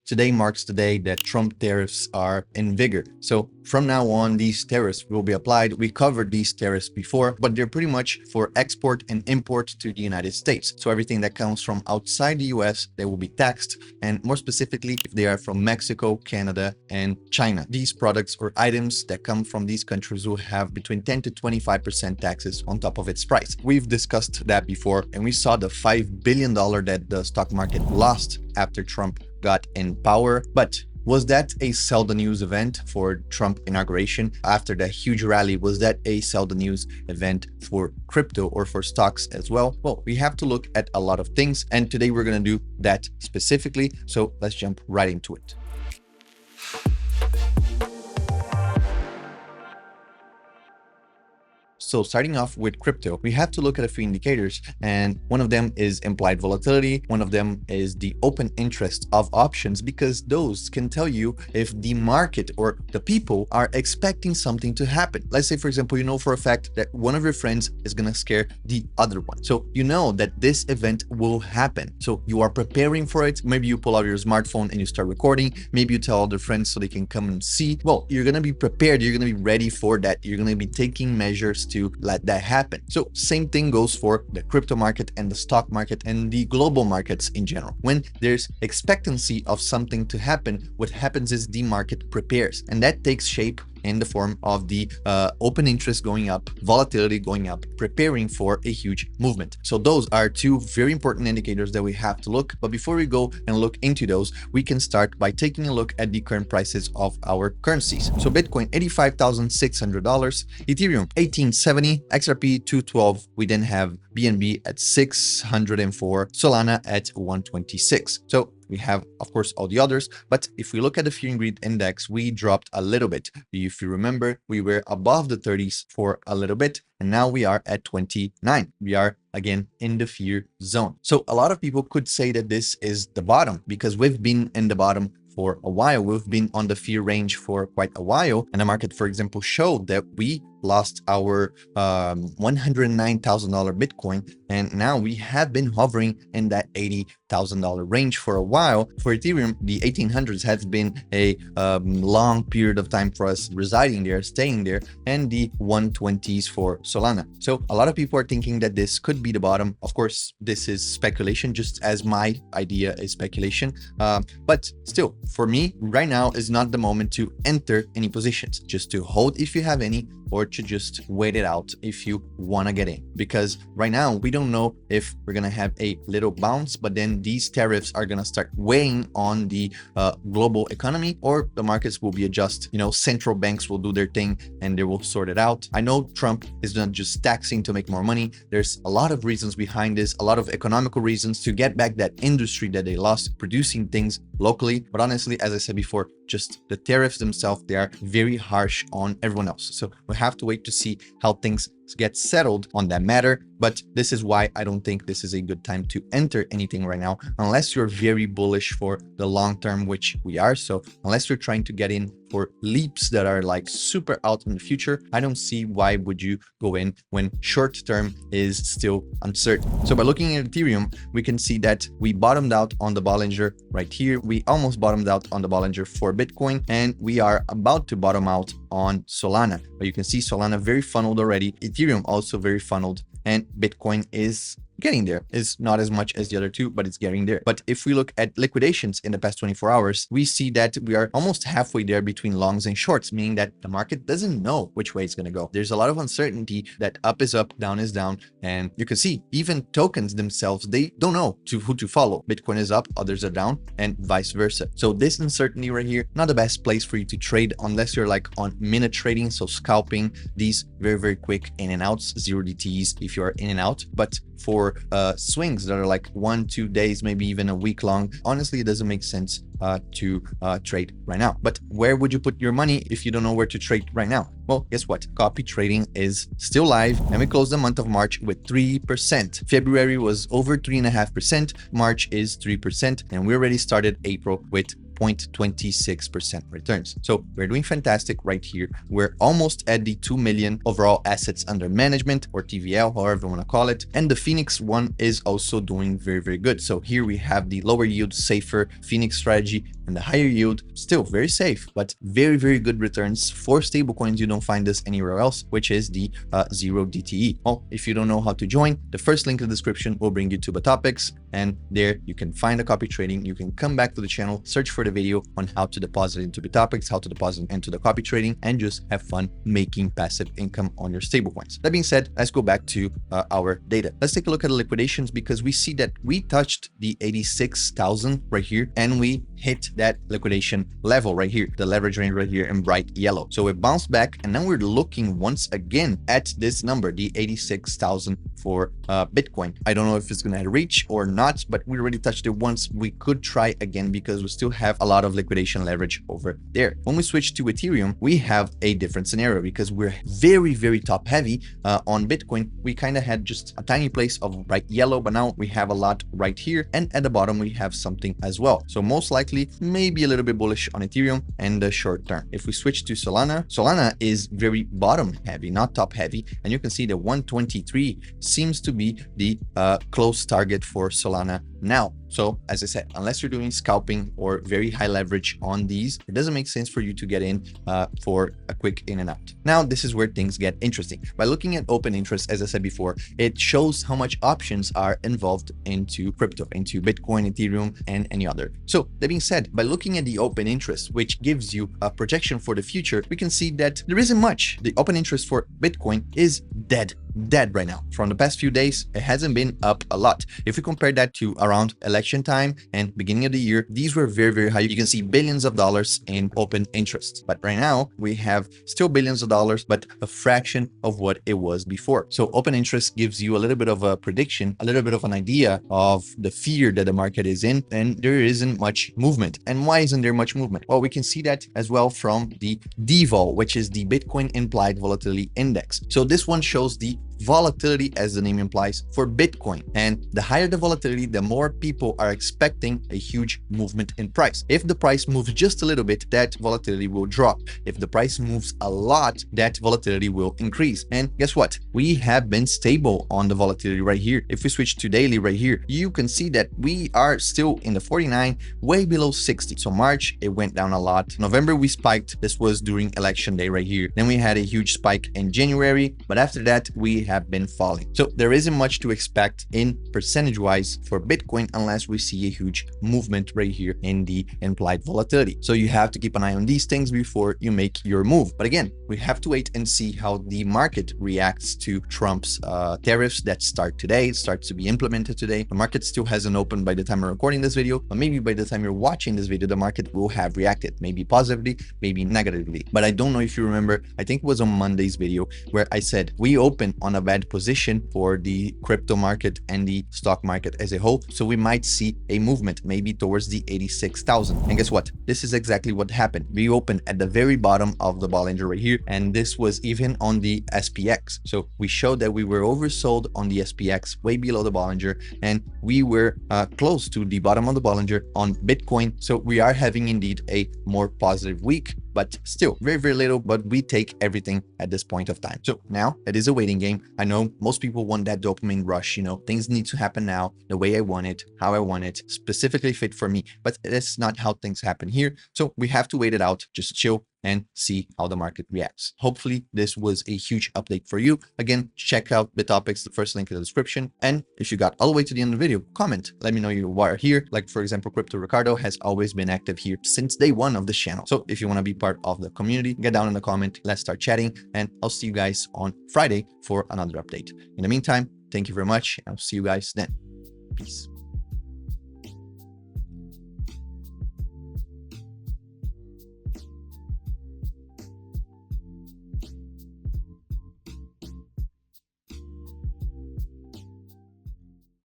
today marks the day that Trump tariffs are in vigor. So from now on, these tariffs will be applied. We covered these tariffs before, but they're pretty much for export and import to the United States. So everything that comes from outside the US, they will be taxed, and more specifically, if they are from Mexico, Canada, and China. These products or items that come from these countries will have between 10 to 25% taxes on top of its price. We've discussed that before, and we saw the $5 billion that the stock market lost after Trump got in power. But was that a sell the news event for Trump inauguration? After that huge rally, was that a sell the news event for crypto or for stocks as well? Well, we have to look at a lot of things, and today we're going to do that specifically. So let's jump right into it. So starting off with crypto, we have to look at a few indicators, and one of them is implied volatility. One of them is the open interest of options, because those can tell you if the market or the people are expecting something to happen. Let's say, for example, you know for a fact that one of your friends is going to scare the other one. So you know that this event will happen. So you are preparing for it. Maybe you pull out your smartphone and you start recording. Maybe you tell other friends so they can come and see. Well, you're going to be prepared. You're going to be ready for that. You're going to be taking measures to let that happen. So same thing goes for the crypto market and the stock market and the global markets in general. When there's expectancy of something to happen, what happens is the market prepares, and that takes shape in the form of the open interest going up, volatility going up, preparing for a huge movement. So those are two very important indicators that we have to look. But before we go and look into those, we can start by taking a look at the current prices of our currencies. So Bitcoin, $85,600, Ethereum, 1870, XRP, 212. We then have BNB at 604, Solana at 126. So we have, of course, all the others, but if we look at the fear and greed index, we dropped a little bit. If you remember, we were above the 30s for a little bit, and now we are at 29. We are again in the fear zone. So a lot of people could say that this is the bottom, because we've been in the bottom for a while. We've been on the fear range for quite a while, and the market, for example, showed that we lost our $109,000 Bitcoin, and now we have been hovering in that $80,000 range for a while. For Ethereum, the 1800s has been a long period of time for us residing there, staying there, and the 120s for Solana. So a lot of people are thinking that this could be the bottom. Of course, this is speculation, just as my idea is speculation. But still, for me, right now is not the moment to enter any positions, just to hold if you have any, or to just wait it out if you want to get in. Because right now we don't know if we're going to have a little bounce, but then these tariffs are going to start weighing on the global economy, or the markets will be adjust. You know, central banks will do their thing and they will sort it out. I know Trump is not just taxing to make more money. There's a lot of reasons behind this, a lot of economical reasons to get back that industry that they lost, producing things locally. But honestly, as I said before, just the tariffs themselves, they are very harsh on everyone else. So we have to wait to see how things get settled on that matter. But this is why I don't think this is a good time to enter anything right now, unless you're very bullish for the long term, which we are. So unless you're trying to get in for leaps that are like super out in the future, I don't see why would you go in when short term is still uncertain. So by looking at Ethereum, we can see that we bottomed out on the Bollinger right here. We almost bottomed out on the Bollinger for Bitcoin, and we are about to bottom out on Solana. But you can see Solana very funneled already. Ethereum also very funneled, and Bitcoin is getting there. It's not as much as the other two, but it's getting there. But if we look at liquidations in the past 24 hours, we see that we are almost halfway there between longs and shorts, meaning that the market doesn't know which way it's going to go. There's a lot of uncertainty that up is up, down is down. And you can see even tokens themselves, they don't know who to follow. Bitcoin is up, others are down, and vice versa. So this uncertainty right here, not the best place for you to trade unless you're like on minute trading. So scalping these very, very quick in and outs, 0 DTs if you are in and out. But for swings that are like 1-2 days, maybe even a week long, honestly, it doesn't make sense to trade right now. But where would you put your money if you don't know where to trade right now? Well, guess what? Copy trading is still live, and we closed the month of March with 3%. February was over 3.5%. March is 3%, and we already started April with 1.26% returns. So we're doing fantastic right here. We're almost at the 2 million overall assets under management, or TVL, however you want to call it. And the Phoenix one is also doing very, very good. So here we have the lower yield, safer Phoenix strategy, and the higher yield, still very safe, but very, very good returns for stablecoins. You don't find this anywhere else, which is the Zero DTE. Well, if you don't know how to join, the first link in the description will bring you to Bitopics, and there you can find a copy trading. You can come back to the channel, search for the video on how to deposit into Bitopics, how to deposit into the copy trading, and just have fun making passive income on your stablecoins. That being said, let's go back to our data. Let's take a look at the liquidations, because we see that we touched the 86,000 right here, and we hit that liquidation level right here, the leverage range right here in bright yellow. So it bounced back, and now we're looking once again at this number, the 86,000 for Bitcoin. I don't know if it's gonna reach or not, but we already touched it once. We could try again because we still have a lot of liquidation leverage over there. When we switch to Ethereum, we have a different scenario, because we're very, very top heavy on Bitcoin. We kind of had just a tiny place of bright yellow, but now we have a lot right here, and at the bottom we have something as well. So most likely maybe a little bit bullish on Ethereum in the short term. If we switch to Solana, Solana is very bottom heavy, not top heavy, and you can see that 123 seems to be the close target for Solana now. So as I said, unless you're doing scalping or very high leverage on these, it doesn't make sense for you to get in for a quick in and out. Now, this is where things get interesting. By looking at open interest, as I said before, it shows how much options are involved into crypto, into Bitcoin, Ethereum, and any other. So that being said, by looking at the open interest, which gives you a projection for the future, we can see that there isn't much. The open interest for Bitcoin is dead right now. From the past few days, it hasn't been up a lot. If we compare that to around election time and beginning of the year, these were very, very high. You can see billions of dollars in open interest. But right now we have still billions of dollars, but a fraction of what it was before. So open interest gives you a little bit of a prediction, a little bit of an idea of the fear that the market is in, and there isn't much movement. And why isn't there much movement? Well, we can see that as well from the DVOL, which is the Bitcoin Implied Volatility Index. So this one shows the volatility, as the name implies, for Bitcoin. And the higher the volatility, the more people are expecting a huge movement in price. If the price moves just a little bit, that volatility will drop. If the price moves a lot, that volatility will increase. And guess what? We have been stable on the volatility right here. If we switch to daily right here, you can see that we are still in the 49, way below 60. So March, it went down a lot. November, we spiked. This was during election day right here. Then we had a huge spike in January, but after that, we have been falling. So there isn't much to expect in percentage wise for Bitcoin unless we see a huge movement right here in the implied volatility. So you have to keep an eye on these things before you make your move. But again, we have to wait and see how the market reacts to Trump's tariffs that start today. It starts to be implemented today. The market still hasn't opened by the time I'm recording this video, but maybe by the time you're watching this video, the market will have reacted, maybe positively, maybe negatively. But I don't know if you remember, I think it was on Monday's video where I said we open on a bad position for the crypto market and the stock market as a whole. So we might see a movement maybe towards the 86,000. And guess what? This is exactly what happened. We opened at the very bottom of the Bollinger right here. And this was even on the SPX. So we showed that we were oversold on the SPX, way below the Bollinger, and we were close to the bottom of the Bollinger on Bitcoin. So we are having indeed a more positive week, but still very, very little, but we take everything at this point of time. So now it is a waiting game. I know most people want that dopamine rush, you know, things need to happen now, the way I want it, how I want it, specifically fit for me, but that's not how things happen here. So we have to wait it out, just chill and see how the market reacts. Hopefully this was a huge update for you. Again, check out Bitopics, the first link in the description. And if you got all the way to the end of the video, comment, let me know you are here. Like for example, Crypto Ricardo has always been active here since day one of this channel. So if you want to be part of the community, get down in the comment, let's start chatting, and I'll see you guys on Friday for another update. In the meantime, thank you very much. I'll see you guys then. Peace.